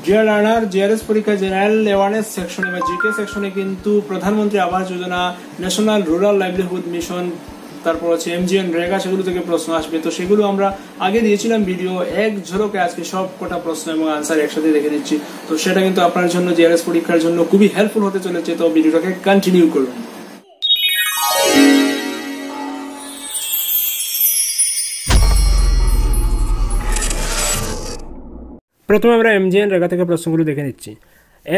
Deer learner, GRS পরীক্ষা general awareness সেকশনে বা জিকে সেকশনে কিন্তু প্রধানমন্ত্রী Awas Yojana, national rural livelihood mission, তারপর হচ্ছে MGNREGA সেগুলো থেকে প্রশ্ন আসবে। তো সেগুলো আমরা আগে দিয়েছিলাম ভিডিও, এক ঝলকে আজকে সব কটা প্রশ্ন এবং আনসার একসাথে দেখে দিচ্ছি। তো সেটা কিন্তু আপনার জন্য জিআরএস পরীক্ষার জন্য খুবই হেল্পফুল হতে চলেছে। তো ভিডিওটাকে কন্টিনিউ করুন। প্রথমে আমরা MGNREGA থেকে প্রশ্নগুলো দেখে নিচ্ছি।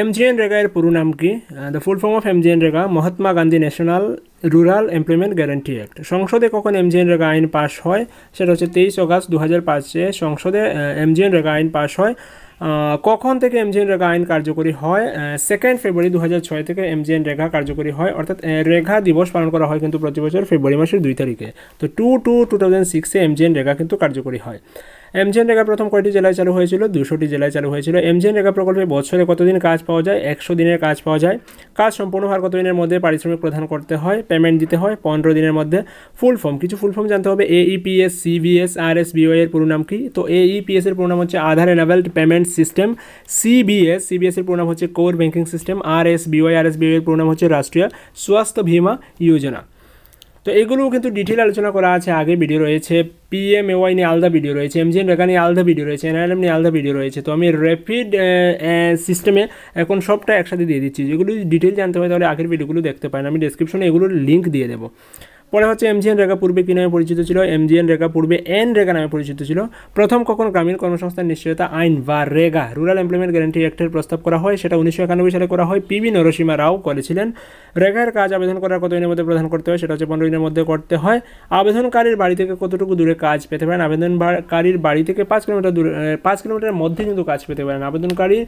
MGNREGA এর পুরো নাম কি? The full form of MGNREGA Mahatma Gandhi national rural employment guarantee act. সংসদে কখন MGNREGA আইন পাশ হয়? সেটা হচ্ছে 23 অগস্ট 2005-এ সংসদে MGNREGA আইন পাশ হয়। কখন থেকে MGNREGA আইন কার্যকরী হয়? 2 ফেব্রুয়ারি 2006 থেকে MGNREGA কার্যকরী হয়, অর্থাৎ রেখা দিবস পালন করা হয় কিন্তু প্রতি বছর ফেব্রুয়ারি মাসের 2 তারিখে। তো 2/2/2006-এ MGNREGA কিন্তু কার্যকরী হয়। MGNREGA প্রথম কয়টি জেলায় চালু হয়েছিল? 200টি জেলায় চালু হয়েছিল। MGNREGA প্রকল্পে বছরে কতদিন কাজ পাওয়া যায়? 100 দিনের কাজ পাওয়া যায়। কাজ সম্পূর্ণ হওয়ার কতদিনের মধ্যে পারিশ্রমিক প্রদান করতে হয়? পেমেন্ট দিতে হয় 15 দিনের মধ্যে। ফুল ফর্ম, কিছু ফুল ফর্ম জানতে হবে। AEPS, CBS, RSBOI এর পুরো নাম কি? তো AEPS এর পুরো নাম হচ্ছে আধার এনাবেলড পেমেন্ট সিস্টেম। CBS এর পুরো নাম হচ্ছে কোর ব্যাংকিং সিস্টেম। RSBOI এর পুরো নাম হচ্ছে রাষ্ট্রীয় স্বাস্থ্য বীমা যোজনা। তো এগুলোও কিন্তু ডিটেল আলোচনা করা আছে, আগে ভিডিও রয়েছে। PMAY নিয়ে আলাদা ভিডিও রয়েছে, MGNREGA নিয়ে আলাদা ভিডিও রয়েছে, NRLM নিয়ে আলাদা ভিডিও রয়েছে। তো আমি র্যাপিড সিস্টেমে এখন সবটা একসাথে দিয়ে দিচ্ছি। যেগুলো ডিটেল জানতে হয় তাহলে আগের ভিডিওগুলো দেখতে পারেন, আমি ডেসক্রিপশনে এগুলোর লিঙ্ক দিয়ে দেবো। পরে হচ্ছে MGNREGA পূর্বে কী নামে পরিচিত ছিল? MGNREGA পূর্বে NREGA নামে পরিচিত ছিল। প্রথম কখন গ্রামীণ কর্মসংস্থান নিশ্চয়তা আইন বা রেগা রুরাল এমপ্লয়মেন্ট গ্যারান্টি অ্যাক্টের প্রস্তাব করা হয়? সেটা 1991 সালে করা হয়। PV নরসিমা রাও করেছিলেন। রেগার কাজ আবেদন করার কত দিনের মধ্যে প্রদান করতে হয়? সেটা হচ্ছে 15 দিনের মধ্যে করতে হয়। আবেদনকারীর বাড়ি থেকে কতটুকু দূরে কাজ পেতে পারেন? আবেদনকারীর বাড়ি থেকে 5 কিলোমিটার দূরে, 5 কিলোমিটারের মধ্যে কিন্তু কাজ পেতে পারেন। আবেদনকারীর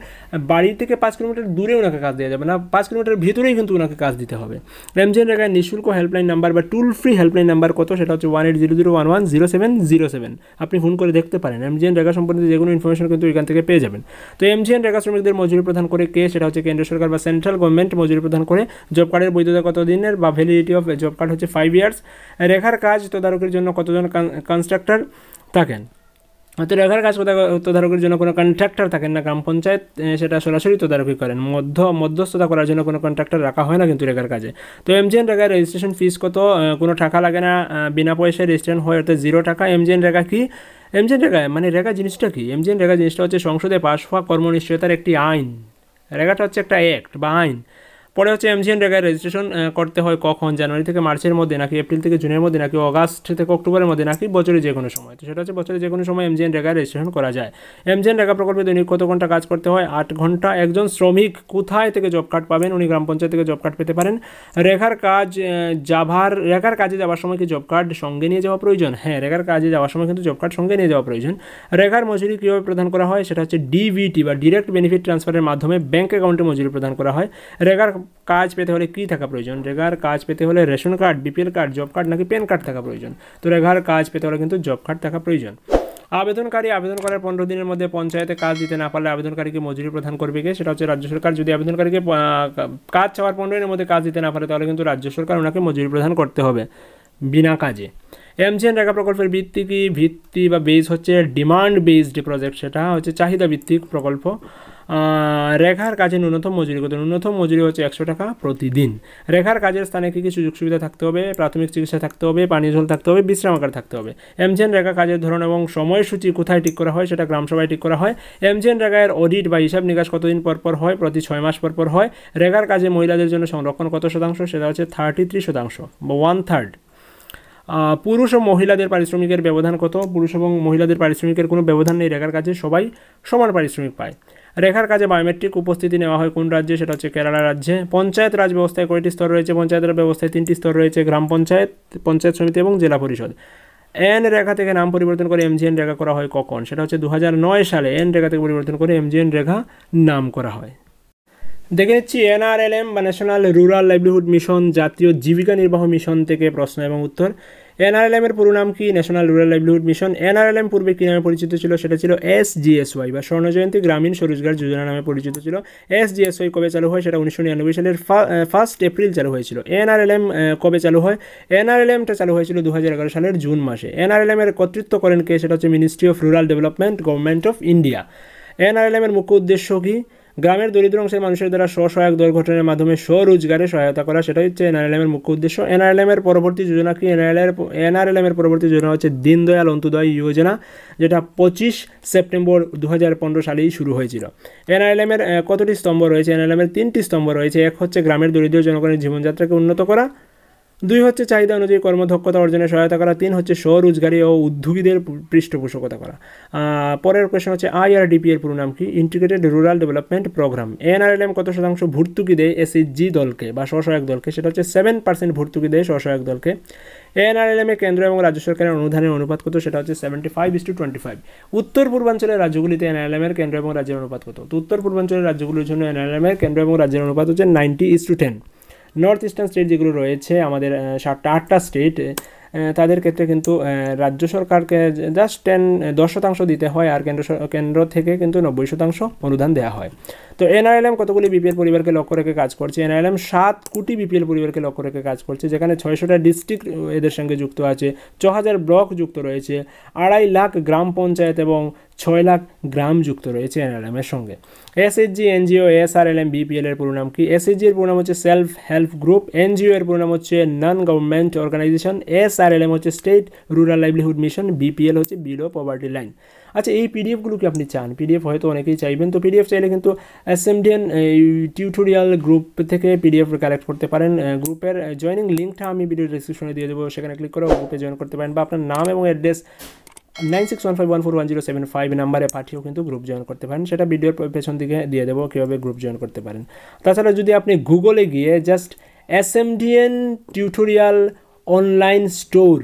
বাড়ি থেকে 5 কিলোমিটার দূরে ওনাকে কাজ দেওয়া যাবে না, 5 কিলোমিটার ভিতরেই কিন্তু ওনাকে কাজ দিতে হবে। MGNREGA নিঃশুল্ক হেল্পলাইন নাম্বার বা টুল ফ্রি হেল্পলাইন নাম্বার কত? সেটা হচ্ছে 1800110707। আপনি ফোন করে দেখতে পারেন। MGNREGA সম্পর্কিত যে কোনো ইনফরমেশন কিন্তু এখান থেকে পেয়ে যাবেন। তো MGNREGA শ্রমিকদের মজুরি প্রদান করে কে? সেটা হচ্ছে কেন্দ্র সরকার বা সেন্ট্রাল গভর্নমেন্ট মজুরি প্রদান করে। জব কার্ডের বৈধতা কত দিনের বা ভ্যালিডিটি অফ জব কার্ড হচ্ছে 5 ইয়ার্স। রেখার কাজ তদারকির জন্য কতজন কনস্ট্রাক্টর থাকেন? তো রেখার কাজ তদারকির জন্য কোনো কন্ট্রাক্টর থাকেন না, গ্রাম পঞ্চায়েত সেটা সরাসরি তদারকি করেন। মধ্যস্থতা করার জন্য কোনো কন্ট্রাক্টর রাখা হয় না কিন্তু রেখার কাজে। তো MGNREGA রেজিস্ট্রেশন ফিস কত? কোনো টাকা লাগে না, বিনা পয়সায় রেজিস্ট্রেশন হয়, অর্থাৎ 0 টাকা। MGNREGA কি? MGNREGA মানে রেগা জিনিসটা কি? MGNREGA জিনিসটা হচ্ছে সংসদে পাশ হওয়া কর্মনিশ্চয়তার একটি আইন। রেগাটা হচ্ছে একটা অ্যাক্ট বা আইন। পরে হচ্ছে MGNREGA রেজিস্ট্রেশন করতে হয় কখন? জানুয়ারি থেকে মার্চের মধ্যে, নাকি এপ্রিল থেকে জুনের মধ্যে, নাকি অগাস্ট থেকে অক্টোবরের মধ্যে, নাকি বছরে যে কোনো সময়? তো সেটা হচ্ছে বছরে যে কোনো সময় MGNREGA রেজিস্ট্রেশন করা যায়। MGNREGA প্রকল্পে দৈনিক কত ঘন্টা কাজ করতে হয়? 8 ঘন্টা। একজন শ্রমিক কোথায় থেকে জব কার্ড পাবেন? উনি গ্রাম পঞ্চায়েত থেকে জব কার্ড পেতে পারেন। রেখার কাজে যাওয়ার সময় কি জব কার্ড সঙ্গে নিয়ে যাওয়া প্রয়োজন? হ্যাঁ, রেখার কাজে যাওয়ার সময় কিন্তু জব কার্ড সঙ্গে নিয়ে যাওয়া প্রয়োজন। রেখার মজুরি কীভাবে প্রদান করা হয়? সেটা হচ্ছে DBT বা ডিরেক্ট বেনিফিট ট্রান্সফারের মাধ্যমে ব্যাঙ্ক অ্যাকাউন্টে মজুরি প্রদান করা হয়। রেখার কাজ পেতে হলে কী থাকা প্রয়োজন? রেগার কাজ পেতে হলে ration card, BPL card, job card নাকি প্যান কার্ড থাকা প্রয়োজন? তো রেগার কাজ পেতে হলে কিন্তু জব কার্ড থাকা প্রয়োজন। আবেদনকারী আবেদন করার 15 দিনের মধ্যে পঞ্চায়েতে কাজ দিতে না পারলে আবেদনকারীকে মজুরি প্রদান করবে কে? সেটা হচ্ছে রাজ্য সরকার। যদি আবেদনকারীকে কাজ চাওয়ার 15 দিনের মধ্যে কাজ দিতে না পারে তাহলে কিন্তু রাজ্য সরকার ওনাকে মজুরি প্রদান করতে হবে বিনা কাজে। MGNREGA প্রকল্পের ভিত্তি বা বেস হচ্ছে ডিমান্ড বেসড প্রজেক্ট, সেটা হচ্ছে চাহিদা ভিত্তিক প্রকল্প। রেখার কাজে ন্যূনতম মজুরি কত? ন্যূনতম মজুরি হচ্ছে 100 টাকা প্রতিদিন। রেখার কাজের স্থানে কী কী সুযোগ সুবিধা থাকতে হবে? প্রাথমিক চিকিৎসা থাকতে হবে, পানীয় জল থাকতে হবে, বিশ্রামাগার থাকতে হবে। MGNREGA কাজের ধরন এবং সময়সূচি কোথায় ঠিক করা হয়? সেটা গ্রামসভায় ঠিক করা হয়। MGNREGA এর অডিট বা হিসাব নিকাশ কতদিন পর হয়? প্রতি 6 মাস পর হয়। রেখার কাজে মহিলাদের জন্য সংরক্ষণ কত শতাংশ? সেটা হচ্ছে 33% বা 1/3। পুরুষ ও মহিলাদের পারিশ্রমিকের ব্যবধান কত? পুরুষ এবং মহিলাদের পারিশ্রমিকের কোনো ব্যবধান নেই, রেখার কাজে সবাই সমান পারিশ্রমিক পায়। রেখার কাজে বায়োমেট্রিক উপস্থিতি নেওয়া হয় কোন রাজ্যে? সেটা হচ্ছে কেরালা রাজ্যে। পঞ্চায়েত রাজ ব্যবস্থায় কয়টি স্তর রয়েছে? পঞ্চায়েত রাজ ব্যবস্থায় 3টি স্তর রয়েছে, গ্রাম পঞ্চায়েত, পঞ্চায়েত সমিতি এবং জেলা পরিষদ। NREGA থেকে নাম পরিবর্তন করে MGNREGA করা হয় কখন? সেটা হচ্ছে 2009 সালে NREGA থেকে পরিবর্তন করে MGNREGA নাম করা হয়। দেখে নিচ্ছি NRLM বা ন্যাশনাল রুরাল লাইভলিহুড মিশন, জাতীয় জীবিকা নির্বাহ মিশন থেকে প্রশ্ন এবং উত্তর। NRLM এর পুরো নাম কি? National rural livelihood mission. NRLM পূর্বে কী নামে পরিচিত ছিল? সেটা ছিল SGSY বা স্বর্ণ জয়ন্তী গ্রামীণ স্বরোজগার যোজনা নামে পরিচিত ছিল। SGSY কবে চালু হয়? সেটা 1999 সালের 1 এপ্রিল চালু হয়েছিল। NRLM কবে চালু হয়? NRLMটা চালু হয়েছিল 2011 সালের জুন মাসে। NRLM এর কর্তৃত্ব করেন কে? সেটা হচ্ছে ministry of rural development, government of India. NRLM এর মুখ্য উদ্দেশ্য কি? গ্রামের দরিদ্র অংশের মানুষের দ্বারা স্বসহায়ক দল গঠনের মাধ্যমে স্বরোজগারে সহায়তা করা, সেটাই হচ্ছে NRLM এর মুখ্য উদ্দেশ্য। NRLM এর পরবর্তী যোজনা কি? NRLM এর পরবর্তী যোজনা হচ্ছে দীনদয়াল অন্ত্যোদয় যোজনা, যেটা 25 সেপ্টেম্বর 2015 সালেই শুরু হয়েছিল। NRLM এর কতটি স্তম্ভ রয়েছে? NRLM এর 3টি স্তম্ভ রয়েছে। এক হচ্ছে গ্রামের দরিদ্র জনগণের জীবনযাত্রাকে উন্নত করা, 2 হচ্ছে চাহিদা অনুযায়ী কর্মদক্ষতা অর্জনে সহায়তা করা, 3 হচ্ছে স্বরোজগারী ও উদ্যোগীদের পৃষ্ঠপোষকতা করা। পরের কোয়েশ্চন হচ্ছে IRDP এর পুরো নাম কি? Integrated rural development programme. NRLM কত শতাংশ ভর্তুকি দেয় SHG দলকে বা স্বসহায়ক দলকে? সেটা হচ্ছে 7% ভর্তুকি দেয় স্বসহায়ক দলকে। NRLM এ কেন্দ্র এবং রাজ্য সরকারের অনুদানের অনুপাত কত? সেটা হচ্ছে 75:25। উত্তর পূর্বাঞ্চলের রাজ্যগুলিতে NRLM এর কেন্দ্র এবং রাজ্যের অনুপাত কত? তো উত্তর পূর্বাঞ্চলের রাজ্যগুলির জন্য NRLM এর কেন্দ্র এবং রাজ্যের অনুপাত হচ্ছে 90:10। নর্থ ইস্টার্ন স্টেট যেগুলো রয়েছে আমাদের 7টা স্টেট, তাদের ক্ষেত্রে কিন্তু রাজ্য সরকারকে জাস্ট 10% দিতে হয়, আর কেন্দ্র থেকে কিন্তু 90% অনুদান দেওয়া হয়। তো NRLM কতগুলি BPL পরিবারকে লক্ষ্য রেখে কাজ করছে? NRLM 7 কোটি BPL পরিবারকে লক্ষ্য রেখে কাজ করছে, যেখানে 600টা ডিস্ট্রিক্ট এদের সঙ্গে যুক্ত আছে, 6000 ব্লক যুক্ত রয়েছে, 2.5 লাখ গ্রাম পঞ্চায়েত এবং 6 লাখ গ্রাম যুক্ত রয়েছে NRLM এর সঙ্গে। SHG, NGO, SRLM, BPL এর পুরো নাম কি? SHG এর পুরো নাম হচ্ছে সেলফ হেল্প গ্রুপ, NGO এর পুরো নাম হচ্ছে নন গভর্নমেন্ট অর্গানাইজেশন, SRLM হচ্ছে state rural livelihood mission, BPL হচ্ছে বিলো পভার্টি লাইন। আচ্ছা, এই পিডিএফগুলো কি আপনি চান? পিডিএফ হয়তো অনেকেই চাইবেন, তো পিডিএফ চাইলে কিন্তু SMDN টিউটোরিয়াল গ্রুপ থেকে পিডিএফ কালেক্ট করতে পারেন। গ্রুপের জয়েনিং লিঙ্কটা আমি ভিডিও ডিসক্রিপশনে দিয়ে দেবো, সেখানে ক্লিক করে গ্রুপে জয়েন করতে পারেন, বা আপনার নাম এবং অ্যাড্রেস 9615141075 নাম্বারে পাঠিয়েও কিন্তু গ্রুপ জয়েন করতে পারেন। সেটা ভিডিওর পেছন দিকে দিয়ে দেবো কীভাবে গ্রুপ জয়েন করতে পারেন। তাছাড়া যদি আপনি গুগলে গিয়ে just SMDN tutorial online store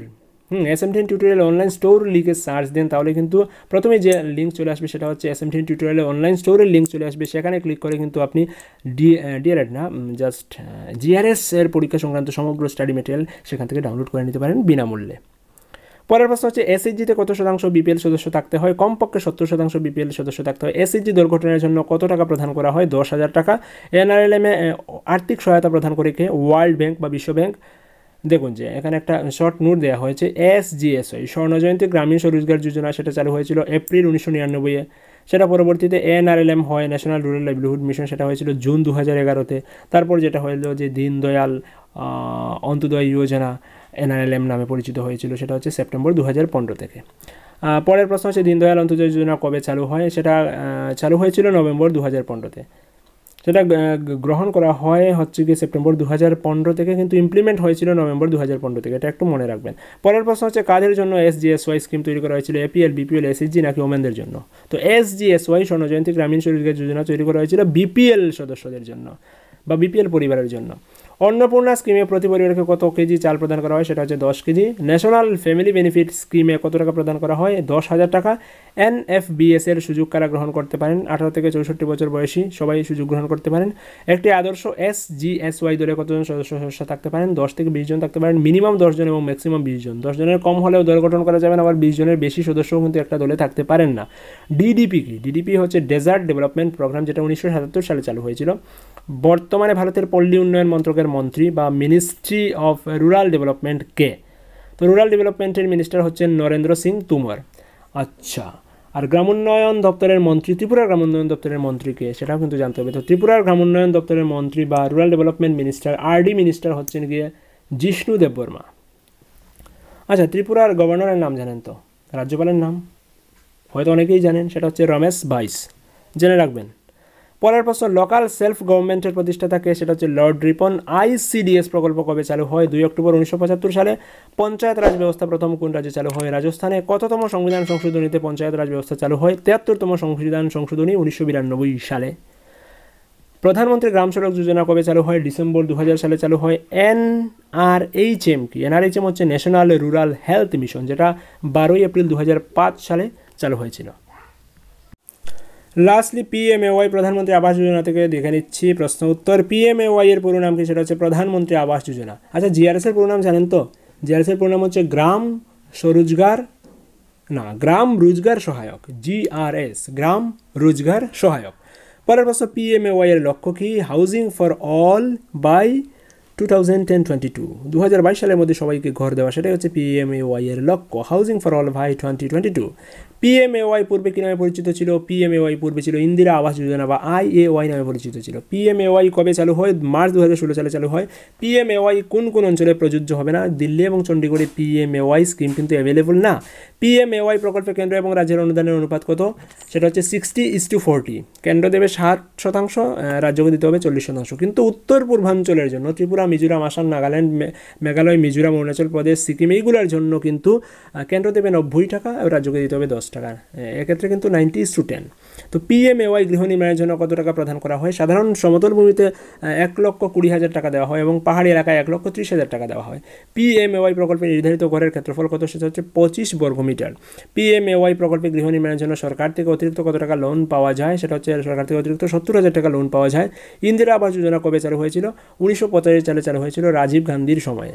SMDN tutorial online store লিখে সার্চ দেন, তাহলে কিন্তু প্রথমে যে লিঙ্ক চলে আসবে সেটা হচ্ছে SMDN টিউটোরিয়াল অনলাইন স্টোরের লিঙ্ক চলে আসবে। সেখানে ক্লিক করে কিন্তু আপনি GRS এর পরীক্ষা সংক্রান্ত সমগ্র স্টাডি মেটেরিয়াল সেখান থেকে ডাউনলোড করে নিতে পারেন বিনামূল্যে। পরের প্রশ্ন হচ্ছে SHGতে কত শতাংশ BPL সদস্য থাকতে হয়? কমপক্ষে 70% BPL সদস্য থাকতে হয়। SHG দল গঠনের জন্য কত টাকা প্রদান করা হয়? 10,000 টাকা। NRLM এ আর্থিক সহায়তা প্রদান করে কে? ওয়ার্ল্ড ব্যাংক বা বিশ্ব ব্যাংক। দেখুন যে এখানে একটা শর্ট নোট দেওয়া হয়েছে, SGSY স্বর্ণজয়ন্তী গ্রামীণ স্বরোজগার যোজনা, সেটা চালু হয়েছিল এপ্রিল 1999-এ। সেটা পরবর্তীতে NRLM হয়, ন্যাশনাল রুরাল লাইভলিহুড মিশন, সেটা হয়েছিল জুন 2011-তে। তারপর যেটা হলো যে দীনদয়াল অন্ত্যোদয় যোজনা NRLM নামে পরিচিত হয়েছিল, সেটা হচ্ছে সেপ্টেম্বর 2015 থেকে। পরের প্রশ্ন হচ্ছে দীনদয়াল অন্ত্যোদয় যোজনা কবে চালু হয়? সেটা চালু হয়েছিল নভেম্বর 2015-তে। সেটা গ্রহণ করা হয় হচ্ছে কি সেপ্টেম্বর 2015 থেকে, কিন্তু ইমপ্লিমেন্ট হয়েছিল নভেম্বর 2015 থেকে, এটা একটু মনে রাখবেন। পরের প্রশ্ন হচ্ছে কাদের জন্য SGSY স্কিম তৈরি করা হয়েছিল? APL, BPL, SHG নাকি ওমেনদের জন্য? তো SGSY স্বর্ণজয়ন্তী গ্রামীণ স্বরোজগার যোজনা তৈরি করা হয়েছিল BPL সদস্যদের জন্য বা BPL পরিবারের জন্য। অন্নপূর্ণা স্কিমে প্রতি পরিবারকে কত কেজি চাল প্রদান করা হয়? সেটা হচ্ছে 10 কেজি। ন্যাশনাল ফ্যামিলি বেনিফিট স্কিমে কত টাকা প্রদান করা হয়? 10,000 টাকা। NFBS এর সুযোগ কারা গ্রহণ করতে পারেন? 18 থেকে 64 বছর বয়সী সবাই সুযোগ গ্রহণ করতে পারেন। একটি আদর্শ SGSY দলে কতজন সদস্য থাকতে পারেন? 10 থেকে 20 জন থাকতে পারেন, মিনিমাম 10 জন এবং ম্যাক্সিমাম 20 জন। 10 জনের কম হলেও দল গঠন করা যাবে না, আবার 20 জনের বেশি সদস্যও কিন্তু একটা দলে থাকতে পারেন না। DDP কি? DDP হচ্ছে ডেজার্ট ডেভেলপমেন্ট প্রোগ্রাম, যেটা 1977 সালে চালু হয়েছিল। বর্তমানে ভারতের পল্লী উন্নয়ন মন্ত্রকের মন্ত্রী বা মিনিস্ট্রি অফ রুরাল ডেভেলপমেন্ট কে? তো রুরাল ডেভেলপমেন্টের মিনিস্টার হচ্ছেন নরেন্দ্র সিং তোমর। আচ্ছা, আর গ্রামোন্নয়ন দপ্তরের মন্ত্রী, ত্রিপুরার গ্রামোন্নয়ন দপ্তরের মন্ত্রী কে? সেটাও কিন্তু জানতে হবে। তো ত্রিপুরার গ্রামোন্নয়ন দপ্তরের মন্ত্রী বা rural development minister RD minister হচ্ছেন গিয়ে জিষ্ণু দেববর্মা। আচ্ছা, ত্রিপুরার গভর্নরের নাম জানেন তো? রাজ্যপালের নাম হয়তো অনেকেই জানেন, সেটা হচ্ছে রমেশ বাইস, জেনে রাখবেন। পরের প্রশ্ন, লোকাল সেলফ গভর্নমেন্টের প্রতিষ্ঠাতাকে? সেটা হচ্ছে লর্ড রিপন। ICDS প্রকল্প কবে চালু হয়? 2 অক্টোবর 1975 সালে। পঞ্চায়েত রাজ ব্যবস্থা প্রথম কোন রাজ্যে চালু হয়? রাজস্থানে। কততম সংবিধান সংশোধনীতে পঞ্চায়েত রাজ ব্যবস্থা চালু হয়? 73তম সংবিধান সংশোধনী 1992 সালে। প্রধানমন্ত্রী গ্রাম সড়ক যোজনা কবে চালু হয়? ডিসেম্বর 2000 সালে চালু হয়। NRHM কি? NRHM হচ্ছে ন্যাশনাল রুরাল হেলথ মিশন, যেটা 12 এপ্রিল 2005 সালে চালু হয়েছিল। লাস্টলি PMAY প্রধানমন্ত্রী আবাস যোজনা থেকে দেখে নিচ্ছি প্রশ্ন উত্তর। PMAY এর পুরো নাম কি? সেটা হচ্ছে প্রধানমন্ত্রী আবাস যোজনা। আচ্ছা, GRS এর পুরো নাম জানেন তো? GRS এর পুরো নাম হচ্ছে গ্রাম রোজগার সহায়ক, GRS, গ্রাম রোজগার সহায়ক। পরের প্রশ্ন, PMAY এর লক্ষ্য কি? হাউজিং ফর অল বাই 2022, 2022 সালের মধ্যে সবাইকে ঘর দেওয়া, সেটাই হচ্ছে PMAY এর লক্ষ্য, housing for all by 2022। PMAY পূর্বে কী নামে পরিচিত ছিল? PMAY পূর্বে ছিল ইন্দিরা আবাস যোজনা বা IAY নামে পরিচিত ছিল। PMAY কবে চালু হয়? মার্চ 2016 সালে চালু হয়। PMAY কোন কোন অঞ্চলে প্রযোজ্য হবে না? দিল্লি এবং চণ্ডীগড়ে PMAY স্কিম কিন্তু অ্যাভেলেবল না। PMAY প্রকল্পে কেন্দ্র এবং রাজ্যের অনুদানের অনুপাত কত? সেটা হচ্ছে 60:40। কেন্দ্র দেবে 60%, রাজ্যকে দিতে হবে 40%। কিন্তু উত্তর পূর্বাঞ্চলের জন্য ত্রিপুরা, মিজোরাম, আসাম, নাগাল্যান্ড, মেঘালয়, মিজোরাম, অরুণাচল প্রদেশ, সিকিম এইগুলোর জন্য কিন্তু কেন্দ্র দেবে 90 টাকা, রাজ্যকে দিতে হবে 10 টাকা। এক্ষেত্রে কিন্তু 90:10। তো PMAY গৃহ নির্মাণের জন্য কত টাকা প্রদান করা হয়? সাধারণ সমতল ভূমিতে 1,20,000 টাকা দেওয়া হয় এবং পাহাড়ি এলাকায় 1,30,000 টাকা দেওয়া হয়। PMAY প্রকল্পে নির্ধারিত ঘরের ক্ষেত্রফল কত? সেটা হচ্ছে 25 বর্গমিটার। PMAY প্রকল্পে গৃহ নির্মাণের জন্য সরকার থেকে অতিরিক্ত কত টাকা লোন পাওয়া যায়? সেটা হচ্ছে সরকার থেকে অতিরিক্ত 70,000 টাকা লোন পাওয়া যায়। ইন্দিরা আবাস যোজনা কবে চালু হয়েছিল? 1985 সালে চালু হয়েছিল, রাজীব গান্ধীর সময়ে।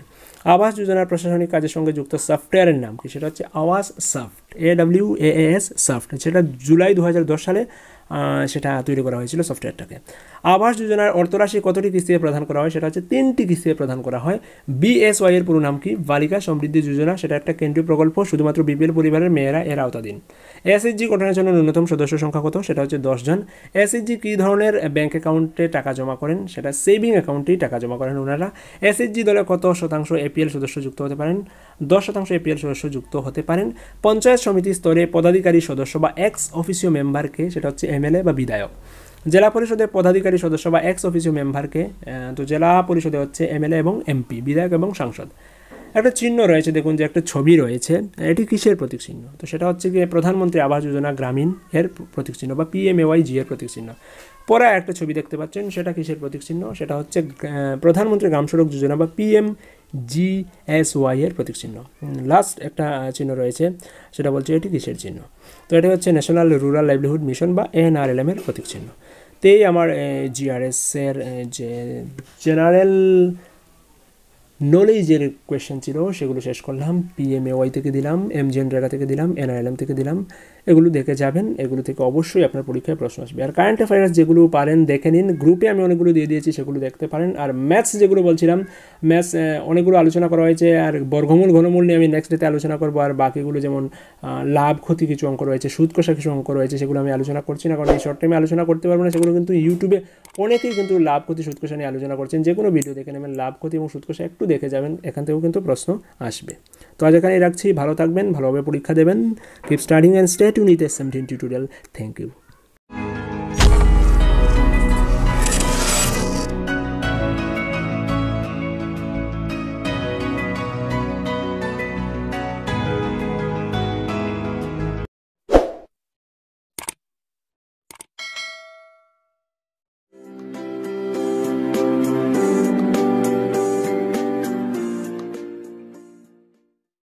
আবাস যোজনার প্রশাসনিক কাজের সঙ্গে যুক্ত সফটওয়্যারের নাম কি? সেটা হচ্ছে আওয়াজ সফট, AWAAS সফট। সেটা জুলাই 2010 সালে সেটা তৈরি করা হয়েছিল সফটওয়্যারটাকে। আবাস যোজনার অর্থরাশি কতটি কিস্তিতে প্রদান করা হয়? সেটা হচ্ছে 3টি কিস্তিতে প্রদান করা হয়। BSY এর পুরো নাম কি? বালিকা সমৃদ্ধি যোজনা। সেটা একটা কেন্দ্রীয় প্রকল্প, শুধুমাত্র BPL পরিবারের মেয়েরা এর আওতাধীন। SHG গঠনের জন্য ন্যূনতম সদস্য সংখ্যা কত? সেটা হচ্ছে 10 জন। SHG কী ধরনের ব্যাঙ্ক অ্যাকাউন্টে টাকা জমা করেন? সেটা সেভিং অ্যাকাউন্টেই টাকা জমা করেন ওনারা। SHG দলে কত শতাংশ APL সদস্য যুক্ত হতে পারেন? 10% APL সদস্য যুক্ত হতে পারেন। পঞ্চায়েত সমিতি স্তরে পদাধিকারী সদস্য বা এক্স অফিসিও মেম্বারকে? সেটা হচ্ছে MLA বা বিধায়ক। জেলা পরিষদের পদাধিকারী সদস্য বা এক্স অফিসিও মেম্বারকে? তো জেলা পরিষদে হচ্ছে MLA এবং MP, বিধায়ক এবং সাংসদ। একটা চিহ্ন রয়েছে, দেখুন যে একটা ছবি রয়েছে, এটি কিসের প্রতীক চিহ্ন? তো সেটা হচ্ছে গিয়ে প্রধানমন্ত্রী আবাস যোজনা গ্রামীণ এর প্রতীক চিহ্ন বা PMAYG এর প্রতীক চিহ্ন। পরে একটা ছবি দেখতে পাচ্ছেন, সেটা কিসের প্রতীক চিহ্ন? সেটা হচ্ছে প্রধানমন্ত্রী গ্রাম সড়ক যোজনা বা PMGSY এর প্রতীক চিহ্ন। লাস্ট একটা চিহ্ন রয়েছে, সেটা বলছে এটি কিসের চিহ্ন? তো এটি হচ্ছে ন্যাশনাল রুরাল লাইভলিহুড মিশন বা NRLM এর প্রতীক চিহ্ন। তো এই আমার GRS এর যে জেনারেল নলেজের কোয়েশ্চেন ছিল সেগুলো শেষ করলাম। PMAY থেকে দিলাম, MGNREGA থেকে দিলাম, NRLM থেকে দিলাম। এগুলো দেখে যাবেন, এগুলো থেকে অবশ্যই আপনার পরীক্ষায় প্রশ্ন আসবে। আর কারেন্ট অ্যাফেয়ার্স যেগুলো পারেন দেখে নিন, গ্রুপে আমি অনেকগুলো দিয়ে দিয়েছি, সেগুলো দেখতে পারেন। আর ম্যাথস যেগুলো বলছিলাম, ম্যাথস অনেকগুলো আলোচনা করা হয়েছে, আর বর্গমূল ঘনমূল নিয়ে আমি নেক্সট ডেতে আলোচনা করবো। আর বাকিগুলো যেমন লাভ ক্ষতি কিছু অঙ্ক রয়েছে, সুদ কষা কিছু অঙ্ক রয়েছে, সেগুলো আমি আলোচনা করছি না, কারণ এই শর্ট টাইমে আলোচনা করতে পারবো না। সেগুলো কিন্তু ইউটিউবে অনেকেই কিন্তু লাভ ক্ষতি সুদ কষা নিয়ে আলোচনা করছেন। যে কোনো ভিডিও দেখে নেবেন, লাভ ক্ষতি এবং সুদ কষা একটু দেখে যাবেন, এখান থেকেও কিন্তু প্রশ্ন আসবে। তো আজ এখানেই রাখছি, ভালো থাকবেন, ভালোভাবে পরীক্ষা দেবেন। Keep studying and stay tuned with SMDN tutorial. Thank you.